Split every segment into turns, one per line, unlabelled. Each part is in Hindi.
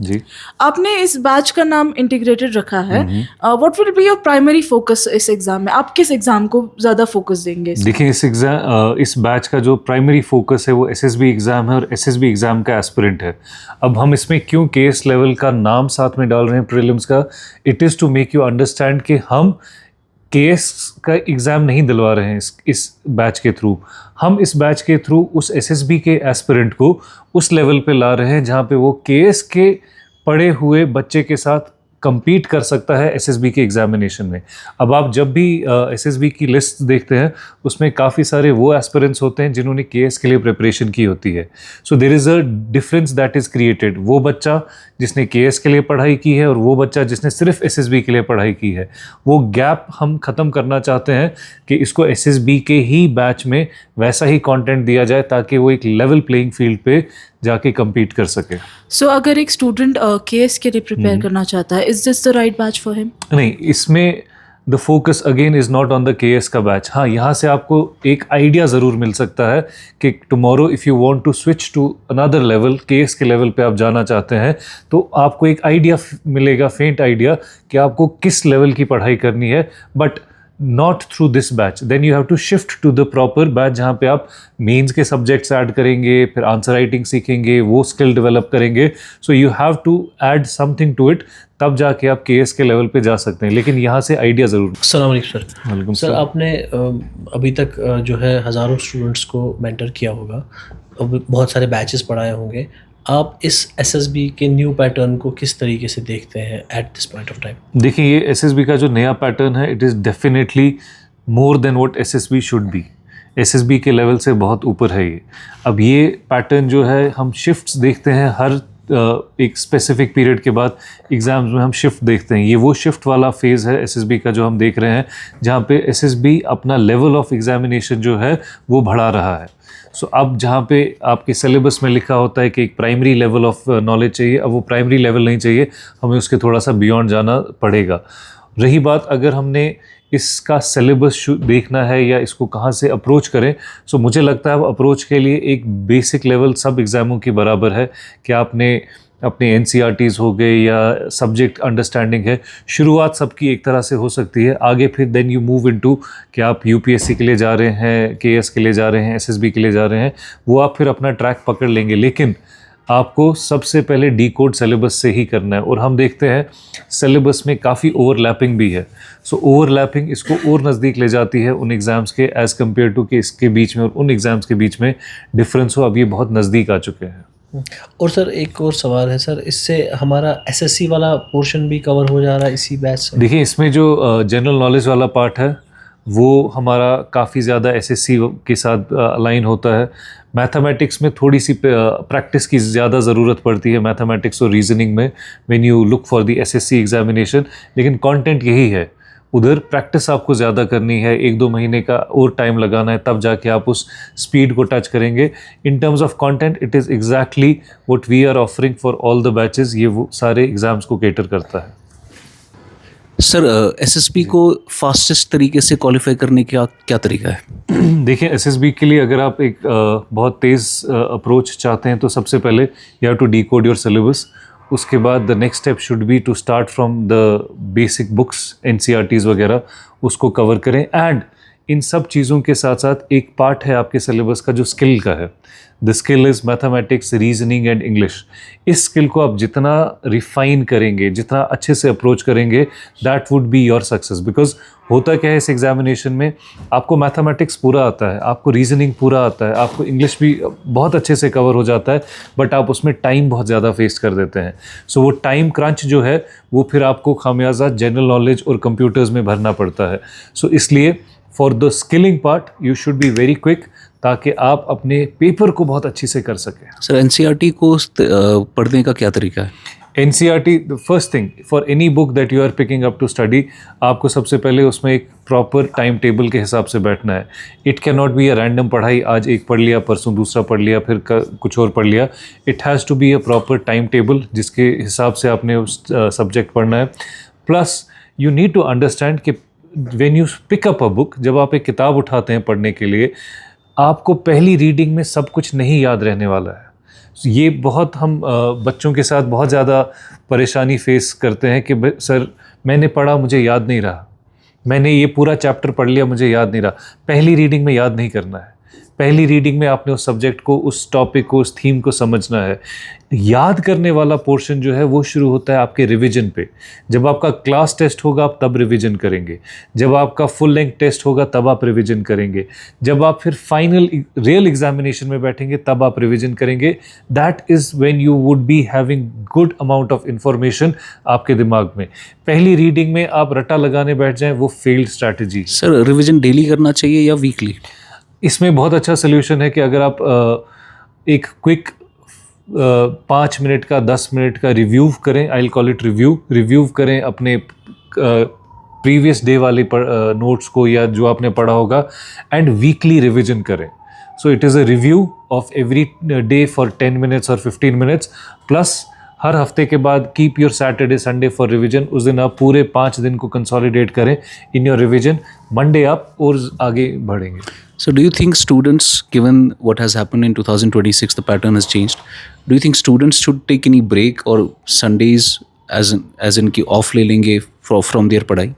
जी।
आपने इस बैच का नाम इंटीग्रेटेड रखा है। What will be your primary focus इस एग्जाम में? आप किस एग्जाम को ज़्यादा फोकस देंगे इसमें?
देखिए इस बैच का जो प्राइमरी फोकस है वो एसएसबी एग्ज़ाम है और एसएसबी एग्ज़ाम का एस्पिरेंट है। अब हम इसमें क्यों केएस लेवल का नाम साथ में डाल रहे हैं प्रीलिम्स का? It is to make you understand कि हम केएस का एग्ज़ाम नहीं दिलवा रहे हैं इस बैच के थ्रू। हम इस बैच के थ्रू उस एसएसबी के एस्पिरेंट को उस लेवल पे ला रहे हैं जहाँ पे वो केएस के पढ़े हुए बच्चे के साथ compete कर सकता है एसएसबी के एग्जामिनेशन में। अब आप जब भी एसएसबी की लिस्ट देखते हैं उसमें काफ़ी सारे वो एस्पिरेंट्स होते हैं जिन्होंने केएस के लिए प्रिपरेशन की होती है। So there is a difference that is created. वो बच्चा जिसने केएस के लिए पढ़ाई की है और वो बच्चा जिसने सिर्फ एसएसबी के लिए पढ़ाई की है, वो गैप हम ख़त्म करना चाहते हैं कि इसको एसएसबी के ही बैच में वैसा ही कंटेंट दिया जाए ताकि वो एक लेवल प्लेइंग फील्ड पे जाके compete कर सके।
सो अगर एक स्टूडेंट केएस के लिए प्रिपेयर करना चाहता है, is this the right batch for him?
नहीं, इसमें the focus again is not on the KS का बैच। हाँ, यहाँ से आपको एक आइडिया ज़रूर मिल सकता है कि tomorrow if you want to switch to another level, KS के लेवल पे आप जाना चाहते हैं तो आपको एक आइडिया मिलेगा, फेंट आइडिया, कि आपको किस लेवल की पढ़ाई करनी है, but not through this batch. Then you have to shift to the proper batch जहाँ पे आप मेंस के सब्जेक्ट्स ऐड करेंगे, फिर आंसर राइटिंग सीखेंगे, वो स्किल डेवलप करेंगे। So you have to add something to it, तब जाके आप केएस के लेवल पे जा सकते हैं। लेकिन यहाँ से आइडिया ज़रूर।
अस्सलाम वालेकुम सर।
वालेकुम
सर, आपने अभी तक जो है हज़ारों स्टूडेंट्स को मेंटर किया होगा, अब बहुत सारे बैचेस पढ़ाए होंगे। आप इस एसएसबी के न्यू पैटर्न को किस तरीके से देखते हैं at this point of time?
देखिए, ये एसएसबी का जो नया पैटर्न है, it is definitely more than what SSB should be. SSB के लेवल से बहुत ऊपर है ये। अब ये पैटर्न जो है, हम शिफ्ट्स देखते हैं हर एक स्पेसिफिक पीरियड के बाद एग्ज़ाम्स में हम शिफ्ट देखते हैं। ये वो शिफ्ट वाला फेज़ है एसएसबी का जो हम देख रहे हैं, जहाँ पे एसएसबी अपना लेवल ऑफ एग्ज़ामिनेशन जो है वो बढ़ा रहा है। सो अब जहाँ पे आपके सिलेबस में लिखा होता है कि एक प्राइमरी लेवल ऑफ नॉलेज चाहिए, अब वो प्राइमरी लेवल नहीं चाहिए, हमें उसके थोड़ा सा बियॉन्ड जाना पड़ेगा। रही बात अगर हमने इसका सिलेबस देखना है या इसको कहाँ से अप्रोच करें, सो मुझे लगता है अब अप्रोच के लिए एक बेसिक लेवल सब एग्ज़ामों के बराबर है कि आपने अपने एनसीईआरटीज़ हो गए या सब्जेक्ट अंडरस्टैंडिंग है, शुरुआत सबकी एक तरह से हो सकती है। आगे फिर देन यू मूव इनटू कि आप यूपीएससी के लिए जा रहे हैं, केएस के लिए जा रहे हैं, एसएसबी के लिए जा रहे हैं, वो आप फिर अपना ट्रैक पकड़ लेंगे। लेकिन आपको सबसे पहले डीकोड सिलेबस से ही करना है, और हम देखते हैं सिलेबस में काफ़ी ओवरलैपिंग भी है। सो ओवरलैपिंग इसको और नज़दीक ले जाती है उन एग्ज़ाम्स के एज़ कम्पेयर टू कि इसके बीच में और उन एग्ज़ाम्स के बीच में डिफरेंस हो। अब ये बहुत नज़दीक आ चुके हैं।
और सर, एक और सवाल है सर, इससे हमारा एसएससी वाला पोर्शन भी कवर हो जा रहा है इसी बैच से?
देखिए, इसमें जो जनरल नॉलेज वाला पार्ट है वो हमारा काफ़ी ज़्यादा एसएससी के साथ अलाइन होता है। मैथमेटिक्स में थोड़ी सी प्रैक्टिस की ज़्यादा ज़रूरत पड़ती है, मैथमेटिक्स और रीजनिंग में, when you look for the assessee examination. लेकिन कंटेंट यही है, उधर प्रैक्टिस आपको ज़्यादा करनी है, 1-2 महीने का और टाइम लगाना है, तब जाके आप उस स्पीड को टच करेंगे। In terms of content it is exactly what we are offering for all the batches. ये वो सारे एग्ज़ाम्स को केटर करता है।
सर, एसएसबी को फास्टेस्ट तरीके से क्वालिफाई करने का क्या तरीका है?
देखिए, एसएसबी के लिए अगर आप एक बहुत तेज़ अप्रोच चाहते हैं तो सबसे पहले you have to decode your syllabus. उसके बाद the next step should be to start from the basic books, NCERTs वगैरह, उसको कवर करें। एंड इन सब चीज़ों के साथ साथ एक पार्ट है आपके सिलेबस का जो स्किल का है। The skill is mathematics, reasoning and English. इस स्किल को आप जितना रिफाइन करेंगे, जितना अच्छे से अप्रोच करेंगे, that would be your success. Because होता क्या है इस एग्जामिनेशन में, आपको मैथमेटिक्स पूरा आता है, आपको रीजनिंग पूरा आता है, आपको इंग्लिश भी बहुत अच्छे से कवर हो जाता है, बट आप उसमें टाइम बहुत ज़्यादा वेस्ट कर देते हैं। सो वो टाइम क्रंच जो है वो फिर आपको खामियाजा जनरल नॉलेज और कंप्यूटर्स में भरना पड़ता है। सो इसलिए for the skilling part you should be very quick, ताकि आप अपने पेपर को बहुत अच्छे से कर सकें।
सर, एनसीईआरटी को पढ़ने का क्या तरीका है?
NCERT, the first thing for any book that you are picking up to study, आपको सबसे पहले उसमें एक प्रॉपर टाइम टेबल के हिसाब से बैठना है। It can not be a random पढ़ाई, आज एक पढ़ लिया, परसों दूसरा पढ़ लिया, फिर कुछ और पढ़ लिया। It has to be a proper time table जिसके हिसाब से आपने उस सब्जेक्ट पढ़ना है। Plus you need to understand कि when you pick up a book, जब आप एक किताब उठाते हैं पढ़ने के लिए, आपको पहली रीडिंग में सब कुछ नहीं याद रहने वाला है। ये बहुत हम बच्चों के साथ बहुत ज़्यादा परेशानी फेस करते हैं कि सर मैंने पढ़ा, मुझे याद नहीं रहा, मैंने ये पूरा चैप्टर पढ़ लिया, मुझे याद नहीं रहा। पहली रीडिंग में याद नहीं करना है, पहली रीडिंग में आपने उस सब्जेक्ट को, उस टॉपिक को, उस थीम को समझना है। याद करने वाला पोर्शन जो है वो शुरू होता है आपके रिवीजन पे। जब आपका क्लास टेस्ट होगा आप तब रिवीजन करेंगे, जब आपका फुल लेंथ टेस्ट होगा तब आप रिवीजन करेंगे, जब आप फिर फाइनल रियल एग्जामिनेशन में बैठेंगे तब आप रिवीजन करेंगे। That is when you would be having good amount of information आपके दिमाग में। पहली रीडिंग में आप रट्टा लगाने बैठ जाएं, वो failed strategy.
Sir revision daily करना चाहिए या वीकली?
इसमें बहुत अच्छा सोल्यूशन है कि अगर आप एक क्विक 5 मिनट का 10 मिनट का रिव्यू करें, I will call it review करें अपने प्रीवियस डे वाले नोट्स को या जो आपने पढ़ा होगा, एंड वीकली रिविजन करें। So it is a review of every day for 10 minutes और 15 मिनट्स, प्लस हर हफ्ते के बाद keep your Saturday Sunday for revision. उस दिन आप पूरे 5 दिन को कंसोलिडेट करें इन योर रिवीजन। मंडे आप और आगे बढ़ेंगे।
So do you think students, given what has happened in 2026, the pattern has changed, do you think students should take any break or Sundays as in कि off ले लेंगे from their पढ़ाई?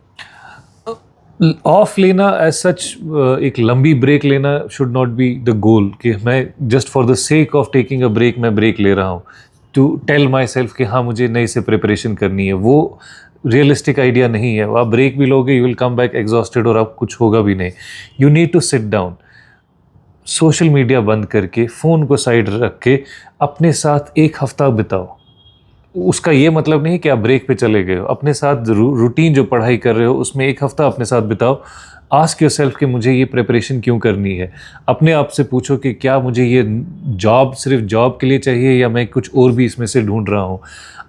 ऑफ लेना एज सच, एक लंबी ब्रेक लेना should not be the goal कि मैं just for the sake of taking a break मैं ब्रेक ले रहा हूँ टू टेल माई सेल्फ कि हाँ मुझे नई से प्रिपरेशन करनी है। वो रियलिस्टिक आइडिया नहीं है। आप ब्रेक भी लोगे, you will come back exhausted और आप कुछ होगा भी नहीं। You need to sit down, social media बंद करके, फ़ोन को साइड रख के अपने साथ एक हफ्ता बिताओ। उसका ये मतलब नहीं कि आप ब्रेक पे चले गए हो, अपने साथ रूटीन जो पढ़ाई कर रहे हो उसमें एक हफ्ता अपने साथ बिताओ। आस्क योरसेल्फ कि मुझे ये प्रिपरेशन क्यों करनी है। अपने आप से पूछो कि क्या मुझे ये जॉब सिर्फ जॉब के लिए चाहिए या मैं कुछ और भी इसमें से ढूंढ रहा हूँ।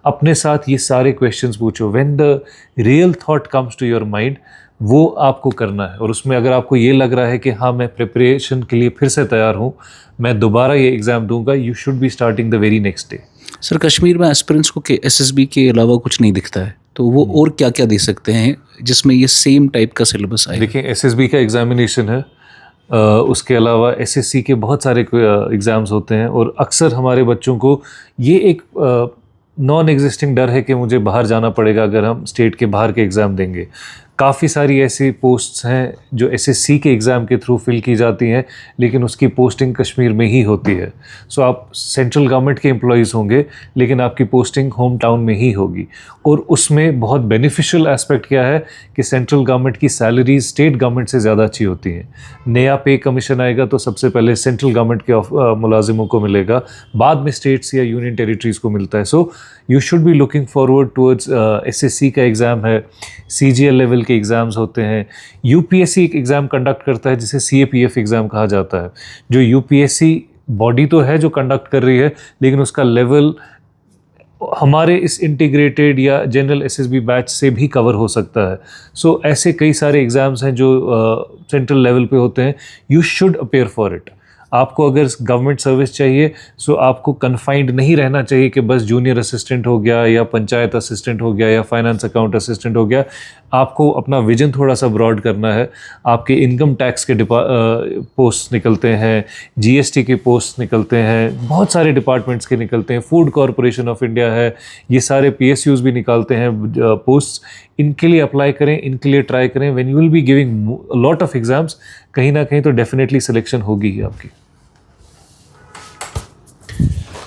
अपने साथ ये सारे क्वेश्चंस पूछो। When the real thought comes to your mind, वो आपको करना है। और उसमें अगर आपको ये लग रहा है कि हाँ मैं प्रिपरेशन के लिए फिर से तैयार हूँ, मैं दोबारा ये एग्ज़ाम दूंगा, you should be starting the very next day.
Sir Kashmir में एस्पिरेंट्स को के एसएसबी के अलावा कुछ नहीं दिखता है, तो वो और क्या क्या दे सकते हैं जिसमें ये सेम टाइप का सिलेबस आए?
देखिए एसएसबी का एग्ज़ामिनेशन है, उसके अलावा एसएससी के बहुत सारे एग्ज़ाम्स होते हैं। और अक्सर हमारे बच्चों को ये एक नॉन एग्जिस्टिंग डर है कि मुझे बाहर जाना पड़ेगा अगर हम स्टेट के बाहर के एग्ज़ाम देंगे। काफ़ी सारी ऐसी पोस्ट्स हैं जो एसएससी के एग्ज़ाम के थ्रू फिल की जाती हैं, लेकिन उसकी पोस्टिंग कश्मीर में ही होती है। सो आप सेंट्रल गवर्नमेंट के एम्प्लॉयज़ होंगे लेकिन आपकी पोस्टिंग होम टाउन में ही होगी। और उसमें बहुत बेनिफिशियल एस्पेक्ट क्या है कि सेंट्रल गवर्नमेंट की सैलरीज स्टेट गवर्नमेंट से ज़्यादा अच्छी होती हैं। नया पे कमीशन आएगा तो सबसे पहले सेंट्रल गवर्नमेंट के मुलाजिमों को मिलेगा, बाद में स्टेट्स या यूनियन टेरिटरीज़ को मिलता है। So you should be looking forward towards SSC का एग्ज़ाम है, सीजीएल लेवल के एग्ज़ाम्स होते हैं। यूपीएससी एक एग्ज़ाम कंडक्ट करता है जिसे सीएपीएफ एग्ज़ाम कहा जाता है। जो यूपीएससी बॉडी तो है जो कंडक्ट कर रही है, लेकिन उसका लेवल हमारे इस इंटीग्रेटेड या जनरल एसएसबी बैच से भी कवर हो सकता है। सो ऐसे कई सारे एग्ज़ाम्स हैं जो सेंट्रल लेवल पे होते हैं। You should appear for it. आपको अगर गवर्नमेंट सर्विस चाहिए सो आपको कन्फाइंड नहीं रहना चाहिए कि बस जूनियर असिस्टेंट हो गया या पंचायत असिस्टेंट हो गया या फाइनेंस अकाउंट असिस्टेंट हो गया। आपको अपना विजन थोड़ा सा ब्रॉड करना है। आपके इनकम टैक्स के पोस्ट निकलते हैं, जीएसटी के पोस्ट निकलते हैं, बहुत सारे डिपार्टमेंट्स के निकलते हैं, फूड कॉरपोरेशन ऑफ इंडिया है, ये सारे पीएसयूज भी निकालते हैं पोस्ट। इनके लिए अप्लाई करें, इनके लिए ट्राई करें। When you will be giving lot of exams, कहीं ना कहीं तो डेफिनेटली सिलेक्शन होगी ही आपकी।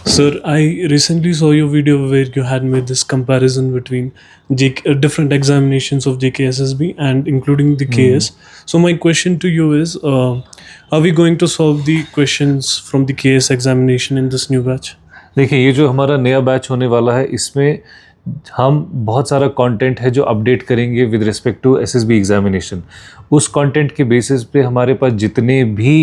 Sir, I recently saw your video where you had made this comparison between different examinations of JKSSB and including the KS. So my question to you is, are we going to solve the questions from the KS examination in this new batch?
देखिए ये जो हमारा नया बैच होने वाला है, इसमें हम बहुत सारा कंटेंट है जो अपडेट करेंगे with respect to SSB examination. उस कंटेंट के बेसिस पे हमारे पास जितने भी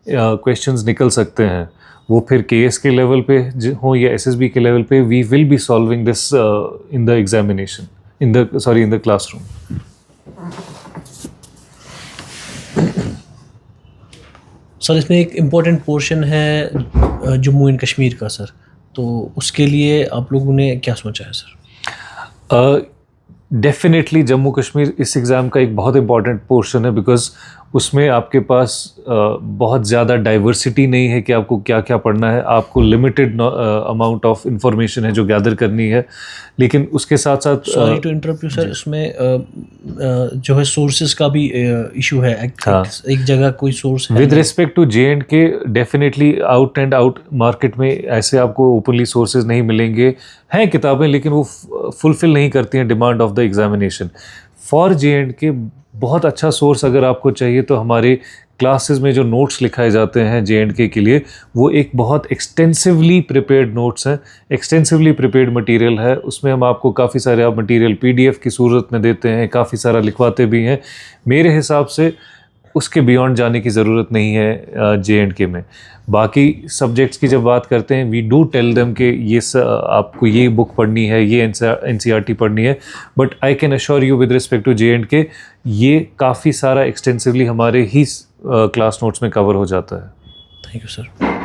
क्वेश्चंस निकल सकते हैं, वो फिर केएस के लेवल पे हो या एसएसबी के लेवल पे, we will be solving this in the examination, in the classroom.
Sir इसमें एक इम्पोर्टेंट पोर्शन है जम्मू एंड कश्मीर का सर, तो उसके लिए आप लोगों ने क्या सोचा है सर?
डेफिनेटली जम्मू कश्मीर इस एग्ज़ाम का एक बहुत इंपॉर्टेंट पोर्शन है, बिकॉज उसमें आपके पास बहुत ज़्यादा डाइवर्सिटी नहीं है कि आपको क्या क्या पढ़ना है, आपको लिमिटेड अमाउंट ऑफ इंफॉर्मेशन है जो गैदर करनी है, लेकिन उसके साथ साथ
sorry to interrupt you sir, उसमें जो है सोर्सेज का भी इशू है। एक जगह कोई सोर्स है
with respect to J&K, definitely out and out market में ऐसे आपको ओपनली सोर्सेज नहीं मिलेंगे। हैं किताबें, लेकिन वो फुलफिल नहीं करती हैं demand of the examination. For J&K बहुत अच्छा सोर्स अगर आपको चाहिए तो हमारे क्लासेस में जो नोट्स लिखाए जाते हैं J&K के लिए, वो एक बहुत एक्सटेंसिवली प्रिपेयर्ड नोट्स हैं, एक्सटेंसिवली प्रिपेयर्ड मटेरियल है। उसमें हम आपको काफ़ी सारे आप मटेरियल PDF की सूरत में देते हैं, काफ़ी सारा लिखवाते भी हैं। मेरे हिसाब से उसके बियॉन्ड जाने की ज़रूरत नहीं है J&K में। बाकी सब्जेक्ट्स की जब बात करते हैं, वी डू टेल देम कि ये आपको ये बुक पढ़नी है, ये NCERT पढ़नी है, but I can assure you with respect to J&K ये काफ़ी सारा एक्सटेंसिवली हमारे ही क्लास नोट्स में कवर हो जाता है।
Thank you sir.